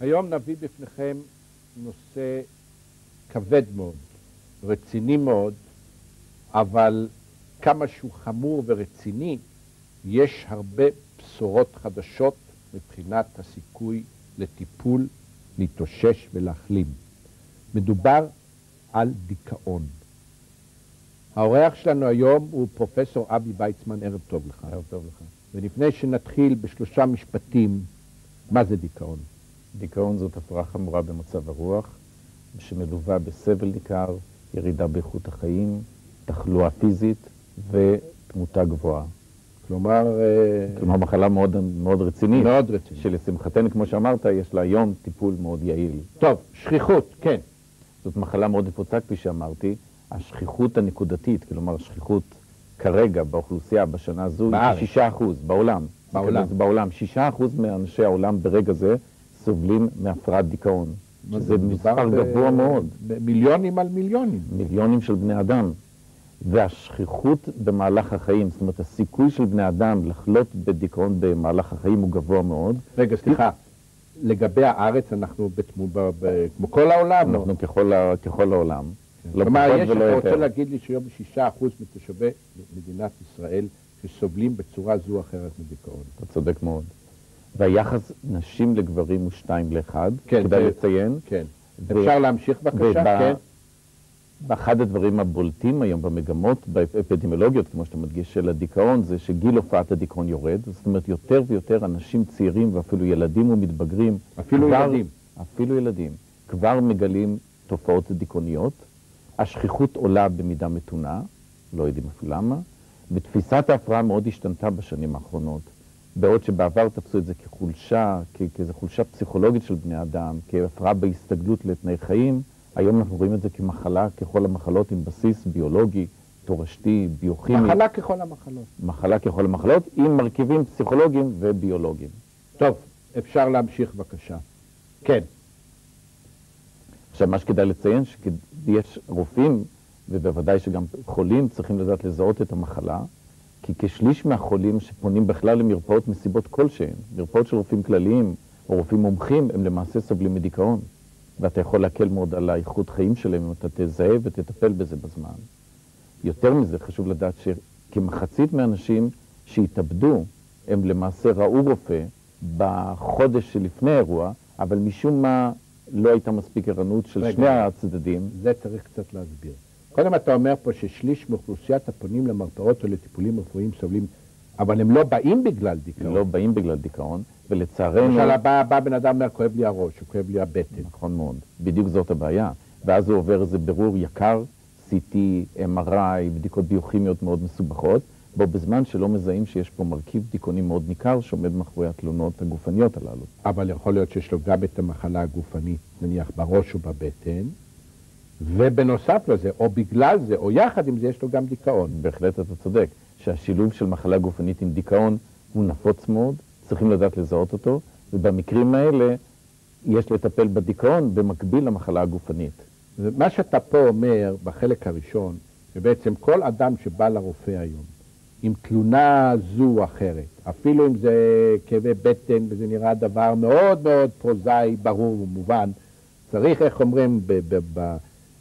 היום נביא בפניכם נושא כבד מאוד, רציני מאוד, אבל כמה שהוא חמור ורציני, יש הרבה בשורות חדשות מבחינת הסיכוי לטיפול, להתאושש ולהחלים. מדובר על דיכאון. האורח שלנו היום הוא פרופסור אבי ויצמן. ערב טוב לך. ערב טוב לך. ולפני שנתחיל בשלושה משפטים, מה זה דיכאון? דיכאון זאת הפרעה חמורה במצב הרוח, שמלווה בסבל ניכר, ירידה באיכות החיים, תחלואה פיזית ותמותה גבוהה. כלומר מחלה מאוד רצינית. מאוד רצינית. שלשמחתנו, כמו שאמרת, יש לה היום טיפול מאוד יעיל. טוב, שכיחות, כן. זאת מחלה מאוד נפוצה, כפי שאמרתי. השכיחות הנקודתית, כלומר השכיחות כרגע באוכלוסייה בשנה הזו, היא 6% בעולם. בעולם. 6% מאנשי העולם ברגע זה סובלים מהפרעת דיכאון. זה מספר גבוה מאוד. מיליונים על מיליונים. מיליונים של בני אדם. והשכיחות במהלך החיים, זאת אומרת, הסיכוי של בני אדם לחלות בדיכאון במהלך החיים הוא גבוה מאוד. רגע, סליחה. לגבי הארץ אנחנו כמו כל העולם? אנחנו ככל העולם. כלומר, אתה רוצה להגיד לי שהיום 6% מתושבי מדינת ישראל שסובלים בצורה זו או אחרת מדיכאון. אתה צודק מאוד. והיחס נשים לגברים הוא 2:1, כדאי לציין. כן. אפשר להמשיך בבקשה? כן. באחד הדברים הבולטים היום במגמות, באפידמיולוגיות, כמו שאתה מדגיש, של הדיכאון, זה שגיל הופעת הדיכאון יורד. זאת אומרת, יותר ויותר אנשים צעירים ואפילו ילדים ומתבגרים, אפילו ילדים, כבר מגלים תופעות דיכאוניות. השכיחות עולה במידה מתונה, לא יודעים אפילו למה, ותפיסת ההפרעה מאוד השתנתה בשנים האחרונות. בעוד שבעבר תפסו את זה כחולשה, כאיזו חולשה פסיכולוגית של בני אדם, כהפרעה בהסתגלות לתנאי חיים, היום אנחנו רואים את זה כמחלה, ככל המחלות עם בסיס ביולוגי, תורשתי, ביוכימי. מחלה ככל המחלות. מחלה ככל המחלות עם מרכיבים פסיכולוגיים וביולוגיים. טוב, אפשר להמשיך בבקשה. כן. עכשיו, מה שכדאי לציין, שיש רופאים, ובוודאי שגם חולים צריכים לדעת לזהות את המחלה, כי כשליש מהחולים שפונים בכלל למרפאות מסיבות כלשהן, מרפאות של רופאים כלליים או רופאים מומחים, הם למעשה סובלים מדיכאון. ואתה יכול להקל מאוד על האיכות חיים שלהם אם אתה תזהה ותטפל בזה בזמן. יותר מזה, חשוב לדעת שכמחצית מהאנשים שהתאבדו, הם למעשה ראו רופא בחודש שלפני האירוע, אבל משום מה לא הייתה מספיק ערנות של שני הצדדים. זה צריך קצת להסביר. קודם אתה אומר פה ששליש מאוכלוסיית הפונים למרפאות או לטיפולים רפואיים סובלים, אבל הם לא באים בגלל דיכאון. לא באים בגלל דיכאון, ולצערנו... למשל, בא בן אדם אומר, כואב לי הראש, הוא כואב לי הבטן. נכון מאוד, בדיוק זאת הבעיה. ואז הוא עובר איזה בירור יקר, CT, MRI, בדיקות ביוכימיות מאוד מסובכות, בו בזמן שלא מזהים שיש פה מרכיב דיכאוני מאוד ניכר, שעומד מאחורי התלונות הגופניות הללו. אבל יכול להיות שיש לו גם את המחלה הגופנית, נניח בראש או בבטן, ובנוסף לזה, או בגלל זה, או יחד עם זה, יש לו גם דיכאון. בהחלט אתה צודק, שהשילוב של מחלה גופנית עם דיכאון הוא נפוץ מאוד, צריכים לדעת לזהות אותו, ובמקרים האלה יש לטפל בדיכאון במקביל למחלה הגופנית. מה שאתה פה אומר בחלק הראשון, שבעצם כל אדם שבא לרופא היום, עם תלונה זו או אחרת, אפילו אם זה כאבי בטן, וזה נראה דבר מאוד מאוד פרוזאי, ברור ומובן, צריך, איך אומרים,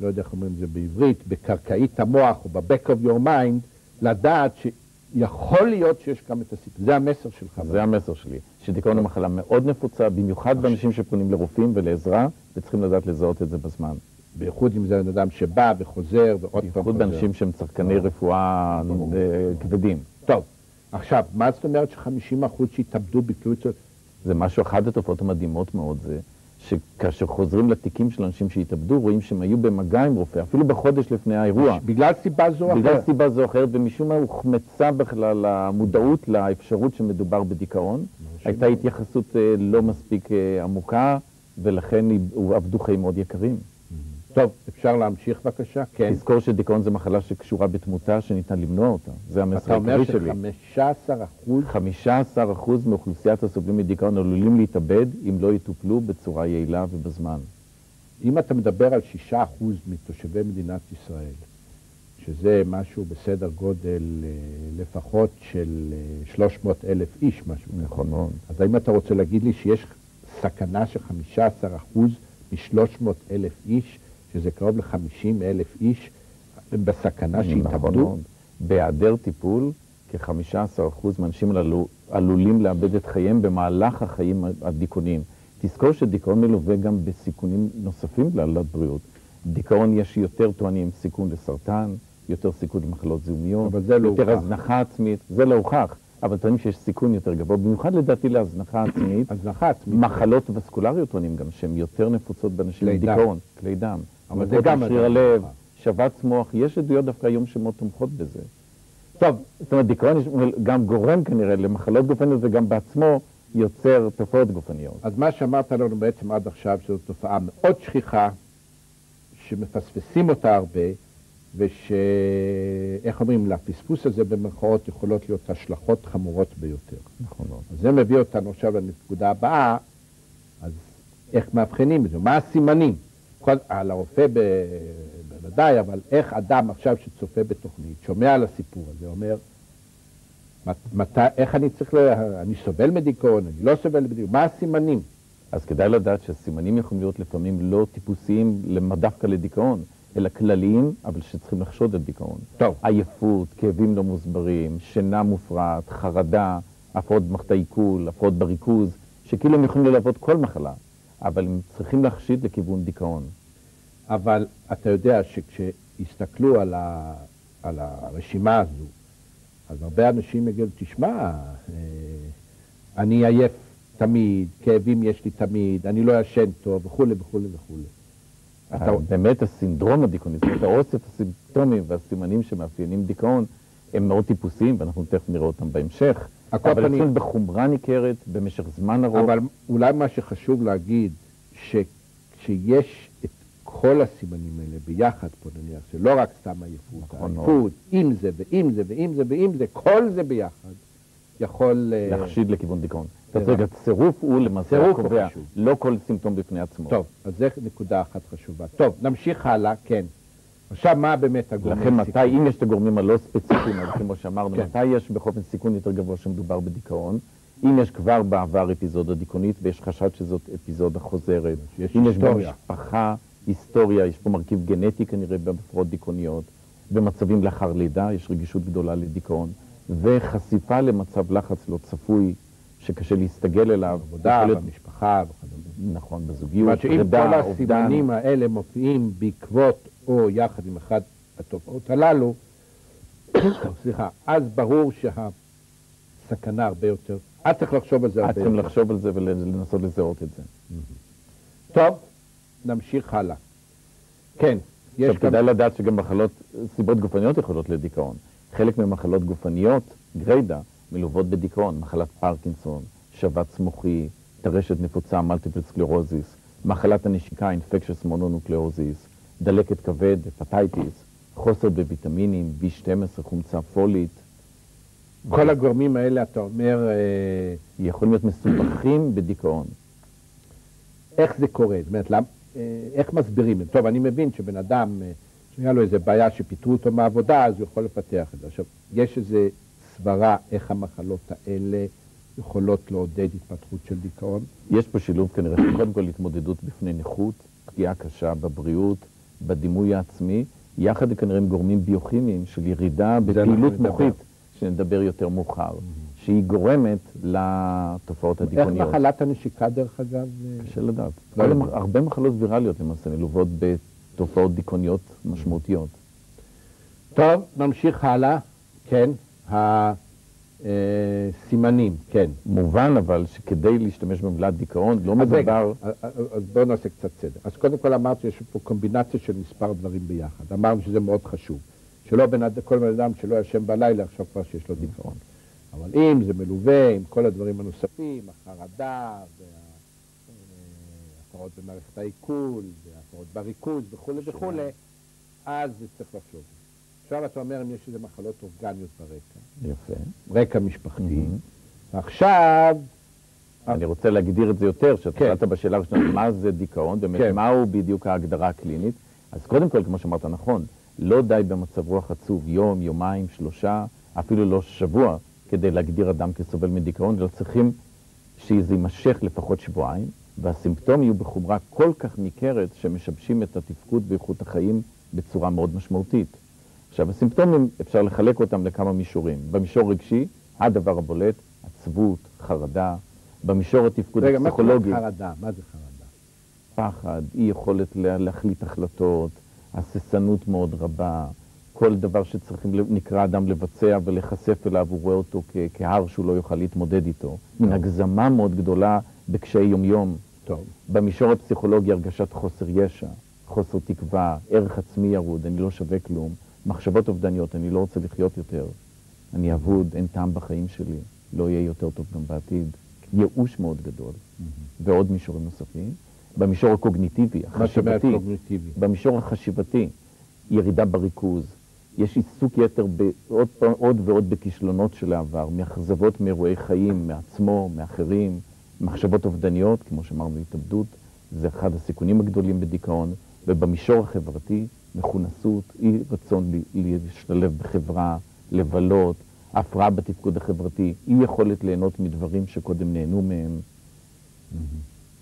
לא יודע איך אומרים זה בעברית, בקרקעית המוח או ב-back of your mind, לדעת שיכול להיות שיש גם את הסיפור. זה המסר שלך. זה המסר שלי. שדיכאון הוא מחלה מאוד נפוצה, במיוחד באנשים שפונים לרופאים ולעזרה, וצריכים לדעת לזהות את זה בזמן. בייחוד אם זה אדם שבא וחוזר ועוד פעם חוזר. בייחוד באנשים שהם צרכני רפואה כבדים. טוב, עכשיו, מה זאת אומרת ש50% שהתאבדו ביטלו את זה? זה משהו, אחת התופעות המדהימות מאוד זה, שכאשר חוזרים לתיקים של אנשים שהתאבדו, רואים שהם היו במגע עם רופא, אפילו בחודש לפני האירוע. בגלל סיבה זו אחרת. בגלל סיבה זו אחרת, ומשום מה הוחמצה בכלל המודעות לאפשרות שמדובר בדיכאון. הייתה התייחסות לא מספיק עמוקה, ולכן עבדו חיים מאוד יקרים. טוב, אפשר להמשיך בבקשה? כן. תזכור שדיכאון זה מחלה שקשורה בתמותה, שניתן למנוע אותה. זה המסר העיקרי שלי. אתה אומר ש15% מאוכלוסיית הסובלים מדיכאון עלולים להתאבד אם לא יטופלו בצורה יעילה ובזמן. אם אתה מדבר על 6% מתושבי מדינת ישראל, שזה משהו בסדר גודל לפחות של 300,000 איש, משהו. נכון מאוד. אז האם אתה רוצה להגיד לי שיש סכנה של 15% מ-300,000 איש, שזה קרוב ל-50,000 איש, בסכנה שהתאבדו. בהיעדר טיפול, כ-15% מהאנשים הללו עלולים לאבד את חייהם במהלך החיים הדיכאוניים. תזכור שדיכאון מלווה גם בסיכונים נוספים להעלת בריאות. דיכאון יש יותר טוענים סיכון לסרטן, יותר סיכון למחלות זיהומיות, יותר הזנחה עצמית, זה לא הוכח, אבל טוענים שיש סיכון יותר גבוה, במיוחד לדעתי להזנחה עצמית, מחלות וסקולריות טוענים גם שהן יותר נפוצות באנשים עם דיכאון, כלי דם, אבל זה גם שריר הלב, שבץ מוח, יש עדויות דווקא היום שמאוד תומכות בזה. טוב, זאת אומרת, דיכאון גם גורם כנראה למחלות גופניות וגם בעצמו יוצר תופעות גופניות. אז מה שאמרת לנו בעצם עד עכשיו, שזו תופעה מאוד שכיחה, שמפספסים אותה הרבה, איך אומרים, לפספוס הזה במרכאות יכולות להיות השלכות חמורות ביותר. נכון מאוד. אז זה מביא אותנו עכשיו לנקודה הבאה, אז איך מאבחנים את זה? מה הסימנים? על הרופא בוודאי, אבל איך אדם עכשיו שצופה בתוכנית, שומע על הסיפור הזה, אומר, איך אני צריך, אני סובל מדיכאון, אני לא סובל מדיכאון, מה הסימנים? אז כדאי לדעת שהסימנים יכולים להיות לפעמים לא טיפוסיים דווקא לדיכאון, אלא כלליים, אבל שצריכים לחשוד על דיכאון. טוב. עייפות, כאבים לא מוסברים, שינה מופרעת, חרדה, הפרעות במערכת העיכול, הפרעות בריכוז, שכאילו הם יכולים ללוות כל מחלה, אבל הם צריכים להחשיד לכיוון דיכאון. אבל אתה יודע שכשיסתכלו על הרשימה הזו, אז הרבה אנשים יגידו, תשמע, אני עייף תמיד, כאבים יש לי תמיד, אני לא ישן טוב, וכו' וכו' וכו'. באמת הסינדרום הדיכאוני, זאת אומרת, האוסף הסימפטומים והסימנים שמאפיינים דיכאון, הם מאוד טיפוסיים, ואנחנו תכף נראה אותם בהמשך. אבל אצלנו בחומרה ניכרת, במשך זמן ארוך. אבל אולי מה שחשוב להגיד, שיש את כל הסימנים האלה ביחד פה נניח, שלא רק סתם עייפות, העייפות, עם זה ועם זה ועם זה ועם זה, כל זה ביחד יכול להחשיד לכיוון דיכאון. אז רגע, צירוף הוא למעשה הקובע, לא כל סימפטום בפני עצמו. טוב, אז זה נקודה אחת חשובה. טוב, נמשיך הלאה, כן. עכשיו, מה באמת הגורמים? לכן מתי, אם יש את הגורמים הלא ספציפיים, אז כמו שאמרנו, מתי יש בחופן סיכון יותר גבוה שמדובר בדיכאון? אם יש כבר בעבר אפיזודה דיכאונית ויש חשד שזאת אפיזודה חוזרת, אם יש במשפחה, היסטוריה, יש פה מרכיב גנטי כנראה בהפרעות דיכאוניות, במצבים לאחר לידה יש רגישות גדולה לדיכאון, וחשיפה למצב לחץ לא צפוי, שקשה להסתגל אליו. עבודה, במשפחה וכדומה. נכון, בזוגיות, פרידה, אובדן. אם כל הסימנים האלה מופיעים בעקבות או יחד עם אחת התופעות הללו, סליחה, אז ברור שהסכנה הרבה יותר, את צריך לחשוב על זה הרבה יותר. צריכים לחשוב על זה ולנסות לזהות את זה. טוב, נמשיך הלאה. כן. עכשיו כדאי לדעת שגם סיבות גופניות יכולות לדיכאון. חלק ממחלות גופניות, גריידה, מלוות בדיכאון, מחלת פרקינסון, שבץ מוחי, טרשת נפוצה, מולטיפל סקלרוזיס, מחלת הנשיקה, אינפקשיוס מונונוקלאוזיס, דלקת כבד, הפטייטיס, חוסר בוויטמינים, B12, חומצה פולית. כל הגורמים האלה, אתה אומר, יכולים להיות מסובכים בדיכאון. איך זה קורה? זאת אומרת, איך מסבירים? טוב, אני מבין שבן אדם, שהיה לו איזו בעיה שפיטרו אותו מהעבודה, אז הוא יכול לפתח את זה. עכשיו, יש איזו סברה איך המחלות האלה יכולות לעודד התפתחות של דיכאון? יש פה שילוב כנראה, קודם כל התמודדות בפני נכות, פגיעה קשה בבריאות, בדימוי העצמי, יחד כנראה עם גורמים ביוכימיים של ירידה בפעילות מוחית, שנדבר יותר מאוחר, שהיא גורמת לתופעות הדיכאוניות. איך מחלת הנשיקה דרך אגב? קשה לדעת. הרבה מחלות ויראליות למעשה מלוות בתופעות דיכאוניות משמעותיות. טוב, נמשיך הלאה. כן, הסימנים, כן. מובן אבל שכדי להשתמש במילה דיכאון לא מדבר... אז בואו נעשה קצת סדר. אז קודם כל אמרתי שיש פה קומבינציה של מספר דברים ביחד. אמרנו שזה מאוד חשוב. שלא כל בן אדם שלא ישן בלילה עכשיו כבר שיש לו דיכאון. אבל אם זה מלווה עם כל הדברים הנוספים, החרדה, והפרעות במערכת העיכול, והפרעות בריכוז וכו' וכו', אז זה צריך לחשוב. עכשיו אתה אומר אם יש איזה מחלות אורגניות ברקע. יפה. רקע משפחתי. עכשיו... אני רוצה להגדיר את זה יותר, שאתה בשאלה ראשונה, מה זה דיכאון, באמת מהו בדיוק ההגדרה הקלינית. אז קודם כל, כמו שאמרת נכון, לא די במצב רוח עצוב, יום, יומיים, 3, אפילו לא שבוע, כדי להגדיר אדם כסובל מדיכאון, אלא צריכים שזה יימשך לפחות 2 שבועות, והסימפטומים יהיו בחומרה כל כך ניכרת שמשבשים את התפקוד ואיכות החיים בצורה מאוד משמעותית. עכשיו, הסימפטומים אפשר לחלק אותם לכמה מישורים. במישור רגשי, הדבר הבולט, עצבות, חרדה. במישור התפקוד הפסיכולוגי... רגע, מה זה חרדה? מה זה חרדה? פחד, אי יכולת להחליט החלטות, הססנות מאוד רבה, כל דבר שצריכים נקרא אדם לבצע ולחשף אליו, הוא רואה אותו כהר שהוא לא יוכל להתמודד איתו. מן הגזמה מאוד גדולה בקשיי יומיום. טוב. במישור הפסיכולוגי הרגשת חוסר ישע, חוסר תקווה, ערך עצמי ירוד, אני לא שווה כלום, מחשבות אובדניות, אני לא רוצה לחיות יותר, אני אבוד, אין טעם בחיים שלי, לא יהיה יותר טוב גם בעתיד. ייאוש מאוד גדול, ועוד מישורים נוספים. במישור הקוגניטיבי, החשיבתי, במישור החשיבתי, ירידה בריכוז, יש עיסוק יתר עוד ועוד בכישלונות של העבר, מאכזבות מאירועי חיים, מעצמו, מאחרים, מחשבות אובדניות, כמו שאמרנו, התאבדות, זה אחד הסיכונים הגדולים בדיכאון, ובמישור החברתי, מכונסות, אי רצון להשתלב בחברה, לבלות, הפרעה בתפקוד החברתי, אי יכולת ליהנות מדברים שקודם נהנו מהם.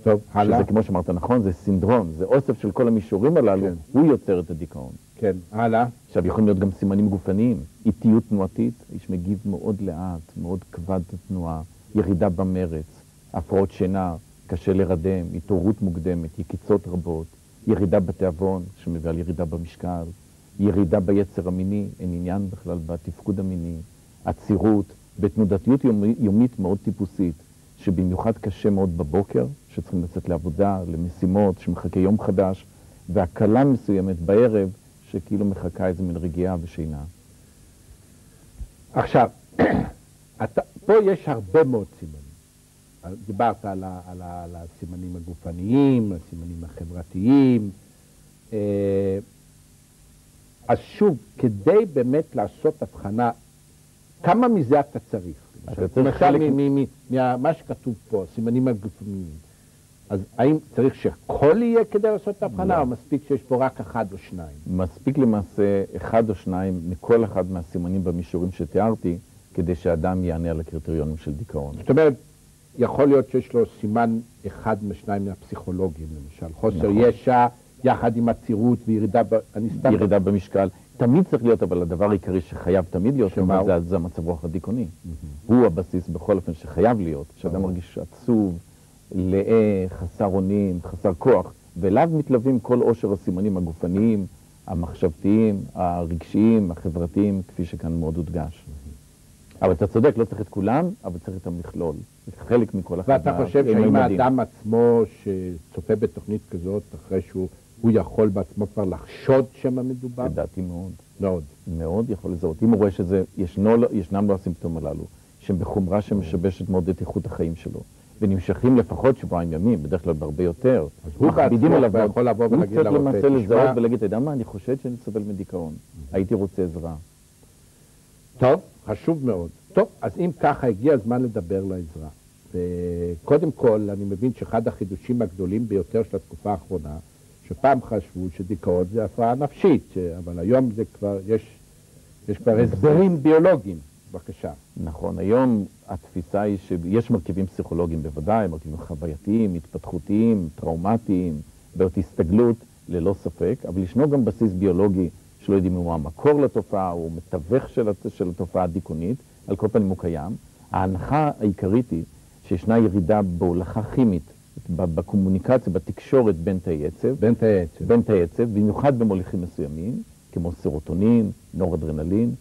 טוב, הלאה. שזה כמו שאמרת נכון, זה סינדרום, זה אוסף של כל המישורים הללו, כן. הוא יוצר את הדיכאון. כן, הלאה. עכשיו, יכולים להיות גם סימנים גופניים, איטיות תנועתית, איש מגיב מאוד לאט, מאוד כבד התנועה, ירידה במרץ, הפרעות שינה, קשה לרדם, התעוררות מוקדמת, יקיצות רבות, ירידה בתיאבון, שמביאה לירידה במשקל, ירידה ביצר המיני, אין עניין בכלל בתפקוד המיני, עצירות, בתנודתיות יומית מאוד טיפוסית, שבמיוחד קשה מאוד בבוקר, שצריכים לצאת לעבודה, למשימות, שמחכה יום חדש, והקלה מסוימת בערב, שכאילו מחכה איזה מין רגיעה ושינה. עכשיו, פה יש הרבה מאוד סימנים. דיברת על הסימנים הגופניים, הסימנים החברתיים. אז שוב, כדי באמת לעשות הבחנה, כמה מזה אתה צריך? למשל, מה שכתוב פה, הסימנים הגופניים. אז האם צריך שכל יהיה כדי לעשות את ההבחנה, או מספיק שיש פה רק אחד או שניים? מספיק למעשה אחד או שניים מכל אחד מהסימנים במישורים שתיארתי, כדי שאדם יענה על הקריטריונים של דיכאון. זאת אומרת, יכול להיות שיש לו סימן אחד משניים מהפסיכולוגים, למשל, חוסר ישע, יחד עם עצירות וירידה במשקל. תמיד צריך להיות, אבל הדבר העיקרי שחייב תמיד להיות, זה המצב רוח הדיכאוני. הוא הבסיס בכל אופן שחייב להיות, שאדם מרגיש עצוב, לאה, חסר אונים, חסר כוח, ואליו מתלווים כל עושר הסימנים הגופניים, המחשבתיים, הרגשיים, החברתיים, כפי שכאן מאוד הודגש. אבל אתה צודק, לא צריך את כולם, אבל צריך את המכלול. זה חלק מכל אחד. ואתה חושב שאם האדם עצמו שצופה בתוכנית כזאת, אחרי שהוא יכול בעצמו כבר לחשוד שמה מדובר? לדעתי מאוד. מאוד. מאוד יכול לזהות. אם הוא רואה ישנם לו הסימפטום הללו, שהם בחומרה שמשבשת מאוד את איכות החיים שלו, ונמשכים לפחות 7 ימים, בדרך כלל בהרבה יותר. אז הוא בעצמו יכול לבוא ולהגיד לרופא, הוא צריך למעשה לזהות ולהגיד, אתה יודע מה, אני חושד שאני סובל מדיכאון. הייתי רוצה עזרה. טוב, חשוב מאוד. טוב, אז אם ככה, הגיע הזמן לדבר לעזרה. וקודם כל, אני מבין שאחד החידושים הגדולים ביותר של התקופה האחרונה, שפעם חשבו שדיכאון זה הפרעה נפשית, אבל היום זה כבר, יש כבר הסברים ביולוגיים. בבקשה. נכון, היום התפיסה היא שיש מרכיבים פסיכולוגיים בוודאי, מרכיבים חווייתיים, התפתחותיים, טראומטיים, בעיות הסתגלות, ללא ספק, אבל ישנו גם בסיס ביולוגי שלא יודעים אם הוא המקור לתופעה, או מתווך של התופעה הדיכאונית, על כל פנים הוא קיים. ההנחה העיקרית היא שישנה ירידה בהולכה כימית, בקומוניקציה, בתקשורת בין תאי עצב, במיוחד במוליכים מסוימים, כמו סרוטונין, נורדרנלין,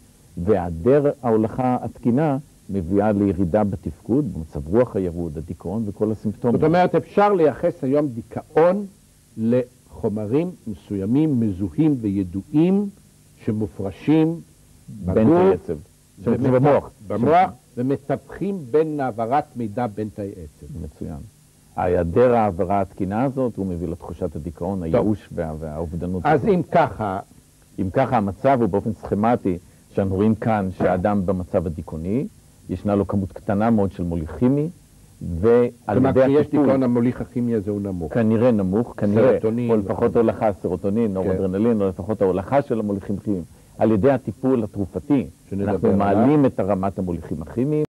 והיעדר ההולכה התקינה מביאה לירידה בתפקוד, במצב רוח הירוד, הדיכאון וכל הסימפטומים. זאת אומרת, אפשר לייחס היום דיכאון לחומרים מסוימים, מזוהים וידועים, שמופרשים בגוף, במוח, ומתווכים בין העברת מידע בין תאי עצב. מצוין. היעדר ההעברה התקינה הזאת, הוא מביא לתחושת הדיכאון, הייאוש והאובדנות. אז אם ככה המצב הוא באופן סכמטי, שאנחנו רואים כאן שהאדם במצב הדיכאוני, ישנה לו כמות קטנה מאוד של מוליך כימי, ועל ידי הטיפול... כלומר, כשיש דיכאון, המוליך הכימי הזה הוא נמוך. כנראה נמוך, או לפחות הולכה, סרוטונין, נורדרנלין, או לפחות ההולכה של המוליכים כימיים. על ידי הטיפול התרופתי, אנחנו מעלים את רמת המוליכים הכימיים,